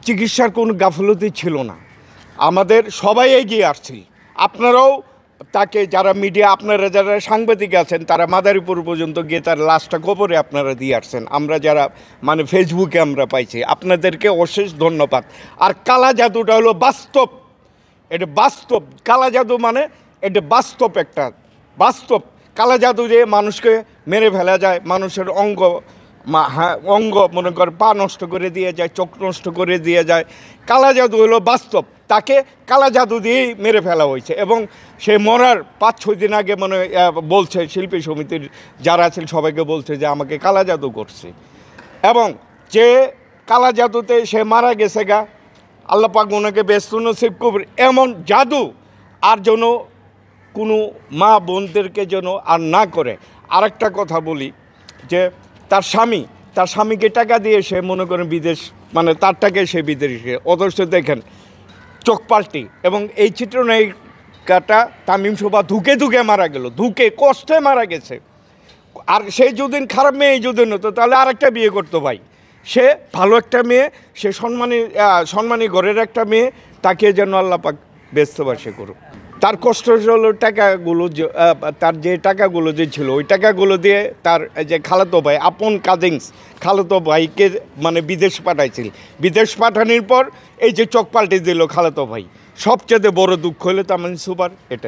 চিকিৎসার কোনো গাফলতি ছিল না, আমাদের সবাই এগিয়ে আসছিল। আপনারাও তাকে, যারা মিডিয়া, আপনারা যারা সাংবাদিক আছেন, তারা মাদারীপুর পর্যন্ত গিয়ে তার লাশটা কবরে আপনারা দিয়ে আসছেন। আমরা যারা মানে ফেসবুকে আমরা পাইছি, আপনাদেরকে অশেষ ধন্যবাদ। আর কালা জাদুটা হলো বাস্তব, এটা বাস্তব। কালা জাদু মানে এটা বাস্তব, একটা বাস্তব কালা জাদু, যে মানুষকে মেরে ফেলা যায়, মানুষের অঙ্গ মনে করে পা নষ্ট করে দিয়ে যায়, চোখ নষ্ট করে দিয়ে যায়। কালা জাদু হলো বাস্তব, তাকে কালা জাদু দিয়েই মেরে ফেলা হয়েছে। এবং সে মরার 5-6 দিন আগে মনে বলছে, শিল্পী সমিতির যারা আছেন সবাইকে বলছে যে আমাকে কালা জাদু করছে। এবং যে কালা জাদুতে সে মারা গেছে গা, আল্লাহ পাক ওনাকে ব্যস্ত নসিব করবে। এমন জাদু আর যেন কোনো মা বোনদেরকে যেন আর না করে। আরেকটা কথা বলি, যে তার স্বামীকে টাকা দিয়ে সে মনে করেন বিদেশ, মানে তার টাকায় সে বিদেশে, অথচ দেখেন চোখ পাল্টি। এবং এই চিত্রনায়িকাটা তামিম শোভা ধুকে মারা গেল, কষ্টে মারা গেছে। আর সেই যদি খারাপ মেয়ে যদি হতো তাহলে আরেকটা বিয়ে করতো ভাই। সে ভালো একটা মেয়ে, সে সম্মানী ঘরের একটা মেয়ে, তাকে যেন আল্লাহ পাক ব্যস্তবাসে করুক। তার কষ্ট হলো টাকাগুলো, তার যে টাকাগুলো যে ছিল, ওই টাকাগুলো দিয়ে তার যে খালাতো ভাই, আপন কাজিনস খালাতো ভাইকে মানে বিদেশ পাঠাইছিল। বিদেশ পাঠানোর পর এই যে চোখ পাল্টে দিল খালাতো ভাই। সবচেয়ে বড় দুঃখ হলো তামিম সুপার এটা।